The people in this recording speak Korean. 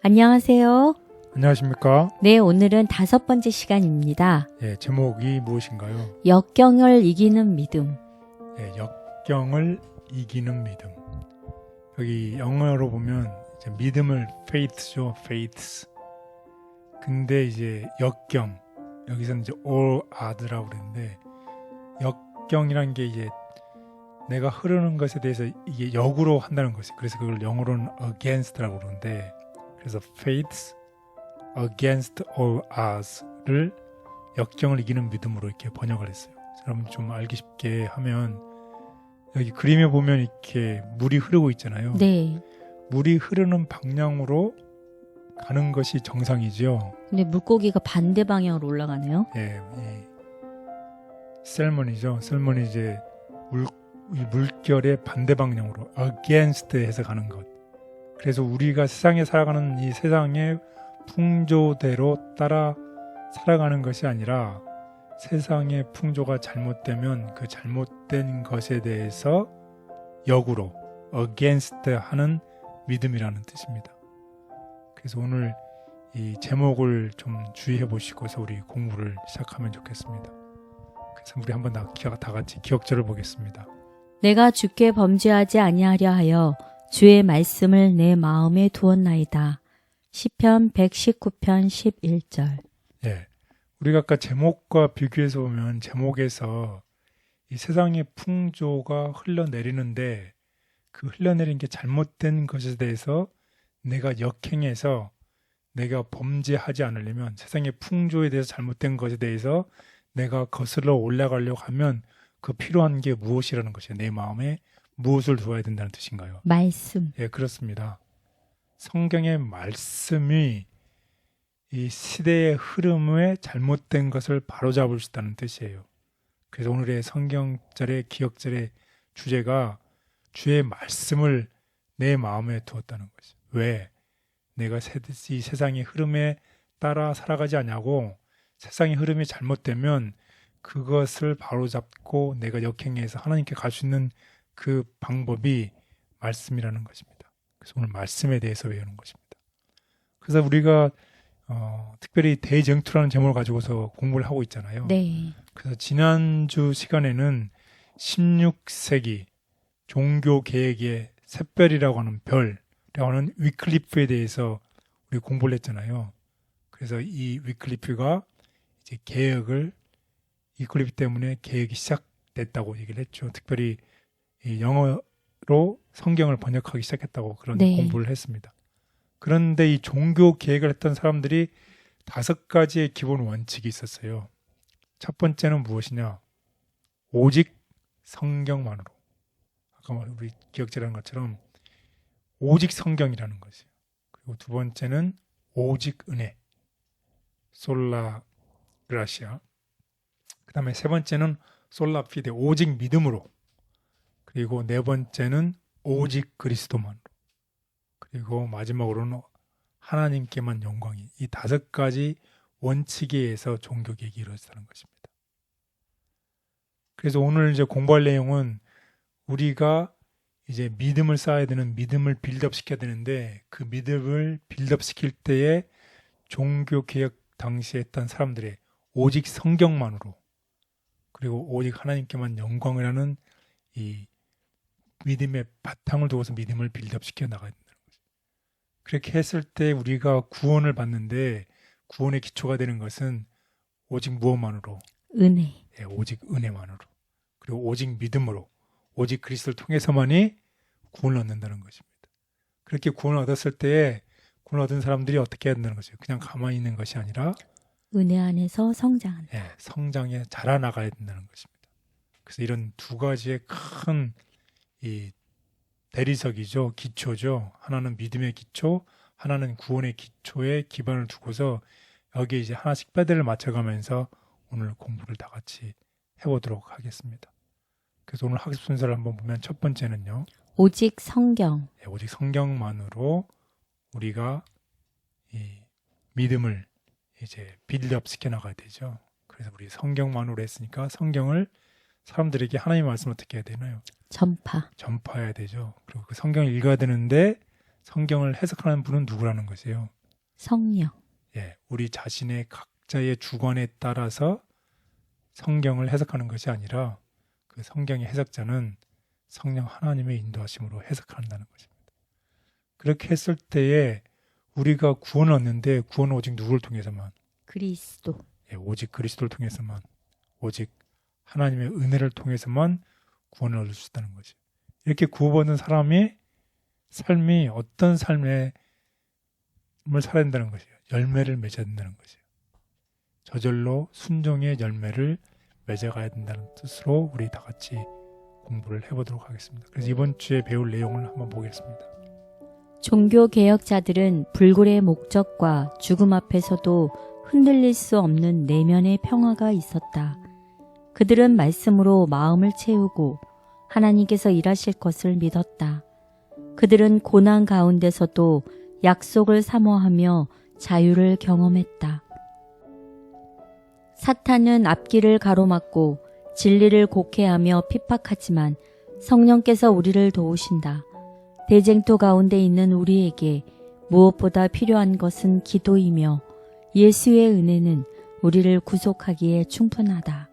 안녕하세요. 안녕하십니까? 네, 오늘은 5번째 시간입니다. 예, 제목이 무엇인가요? 역경을 이기는 믿음. 예, 역경을 이기는 믿음. 여기 영어로 보면 이제 믿음을 faith죠, faiths. 근데 이제 역경, 여기서는 이제 all oth라고 그러는데 역경이란 게 이제 내가 흐르는 것에 대해서 이게 역으로 한다는 것이. 그래서 그걸 영어로는 against라고 그러는데, 그래서 faiths against all ods를 역경을 이기는 믿음으로 이렇게 번역을 했어요. 여러분 좀 알기 쉽게 하면 여기 그림에 보면 이렇게 물이 흐르고 있잖아요. 네. 물이 흐르는 방향으로 가는 것이 정상이죠. 근데 물고기가 반대 방향으로 올라가네요. 예, 셀몬이죠. 셀몬이 이제 이 물결의 반대 방향으로 against 해서 가는 것. 그래서 우리가 세상에 살아가는 이 세상의 풍조대로 따라 살아가는 것이 아니라 세상의 풍조가 잘못되면 그 잘못된 것에 대해서 역으로 against 하는 믿음이라는 뜻입니다. 그래서 오늘 이 제목을 좀 주의해 보시고서 우리 공부를 시작하면 좋겠습니다. 그래서 우리 한번 다 같이 기억절을 보겠습니다. 내가 주께 범죄하지 아니하려 하여 주의 말씀을 내 마음에 두었나이다. 시편 119편 11절. 예, 우리가 아까 제목과 비교해서 보면 제목에서 이 세상의 풍조가 흘러내리는데 그 흘러내린 게 잘못된 것에 대해서 내가 역행해서 내가 범죄하지 않으려면 세상의 풍조에 대해서 잘못된 것에 대해서 내가 거슬러 올라가려고 하면 그 필요한 게 무엇이라는 것이에요. 내 마음에 무엇을 두어야 된다는 뜻인가요? 말씀. 예, 그렇습니다. 성경의 말씀이 이 시대의 흐름에 잘못된 것을 바로잡을 수 있다는 뜻이에요. 그래서 오늘의 성경절의 기억절의 주제가 주의 말씀을 내 마음에 두었다는 것이죠. 왜? 내가 이 세상의 흐름에 따라 살아가지 않냐고 세상의 흐름이 잘못되면 그것을 바로잡고 내가 역행해서 하나님께 갈 수 있는 그 방법이 말씀이라는 것입니다. 그래서 오늘 말씀에 대해서 외우는 것입니다. 그래서 우리가 특별히 대쟁투라는 제목을 가지고서 공부를 하고 있잖아요. 네. 그래서 지난주 시간에는 16세기 종교개혁의 샛별이라고 하는 별이라고 하는 위클리프에 대해서 우리 공부를 했잖아요. 그래서 이 위클리프가 이제 위클리프 때문에 개혁이 시작됐다고 얘기를 했죠. 특별히 이 영어로 성경을 번역하기 시작했다고 그런 네. 공부를 했습니다. 그런데 이 종교 개혁을 했던 사람들이 5가지의 기본 원칙이 있었어요. 첫 번째는 무엇이냐? 오직 성경만으로. 아까 우리 기억자라는 것처럼 오직 성경이라는 것이에요. 그리고 두 번째는 오직 은혜. 솔라 그라시아. 그 다음에 세 번째는 솔라 피데. 오직 믿음으로. 그리고 네 번째는 오직 그리스도만으로. 그리고 마지막으로는 하나님께만 영광이. 이 5가지 원칙에 의해서 종교개혁이 이루어졌다는 것입니다. 그래서 오늘 이제 공부할 내용은 우리가 이제 믿음을 쌓아야 되는, 믿음을 빌드업 시켜야 되는데 그 믿음을 빌드업 시킬 때에 종교개혁 당시에 했던 사람들의 오직 성경만으로 그리고 오직 하나님께만 영광을 하는 이 믿음의 바탕을 두고서 믿음을 빌드업 시켜 나가야 된다는 거죠. 그렇게 했을 때 우리가 구원을 받는데 구원의 기초가 되는 것은 오직 무엇만으로? 은혜. 네, 오직 은혜만으로. 그리고 오직 믿음으로. 오직 그리스도를 통해서만이 구원을 얻는다는 것입니다. 그렇게 구원을 얻었을 때에 구원을 얻은 사람들이 어떻게 해야 된다는 것이에요. 그냥 가만히 있는 것이 아니라 은혜 안에서 성장한다. 네, 성장에 자라나가야 된다는 것입니다. 그래서 이런 2가지의 큰 이 대리석이죠. 기초죠. 하나는 믿음의 기초, 하나는 구원의 기초에 기반을 두고서 여기에 이제 하나씩 패드를 맞춰가면서 오늘 공부를 다 같이 해보도록 하겠습니다. 그래서 오늘 학습 순서를 한번 보면 첫 번째는요. 오직 성경. 네, 오직 성경만으로 우리가 이 믿음을 이제 빌드업 시켜 나가야 되죠. 그래서 우리 성경만으로 했으니까 성경을 사람들에게 하나님의 말씀을 어떻게 해야 되나요? 전파. 전파해야 되죠. 그리고 그 성경을 읽어야 되는데 성경을 해석하는 분은 누구라는 것이에요? 성령. 예, 우리 자신의 각자의 주관에 따라서 성경을 해석하는 것이 아니라 그 성경의 해석자는 성령 하나님의 인도하심으로 해석한다는 것입니다. 그렇게 했을 때에 우리가 구원을 얻는데 구원은 오직 누구를 통해서만? 그리스도. 예, 오직 그리스도를 통해서만, 오직 하나님의 은혜를 통해서만 구원을 얻을 수 있다는 거죠. 이렇게 구원받는 사람이 삶이 어떤 삶을 살아야 된다는 것이에요. 열매를 맺어야 된다는 것이에요. 저절로 순종의 열매를 맺어가야 된다는 뜻으로 우리 다 같이 공부를 해보도록 하겠습니다. 그래서 이번 주에 배울 내용을 한번 보겠습니다. 종교개혁자들은 불굴의 목적과 죽음 앞에서도 흔들릴 수 없는 내면의 평화가 있었다. 그들은 말씀으로 마음을 채우고 하나님께서 일하실 것을 믿었다. 그들은 고난 가운데서도 약속을 사모하며 자유를 경험했다. 사탄은 앞길을 가로막고 진리를 곡해하며 핍박하지만 성령께서 우리를 도우신다. 대쟁토 가운데 있는 우리에게 무엇보다 필요한 것은 기도이며 예수의 은혜는 우리를 구속하기에 충분하다.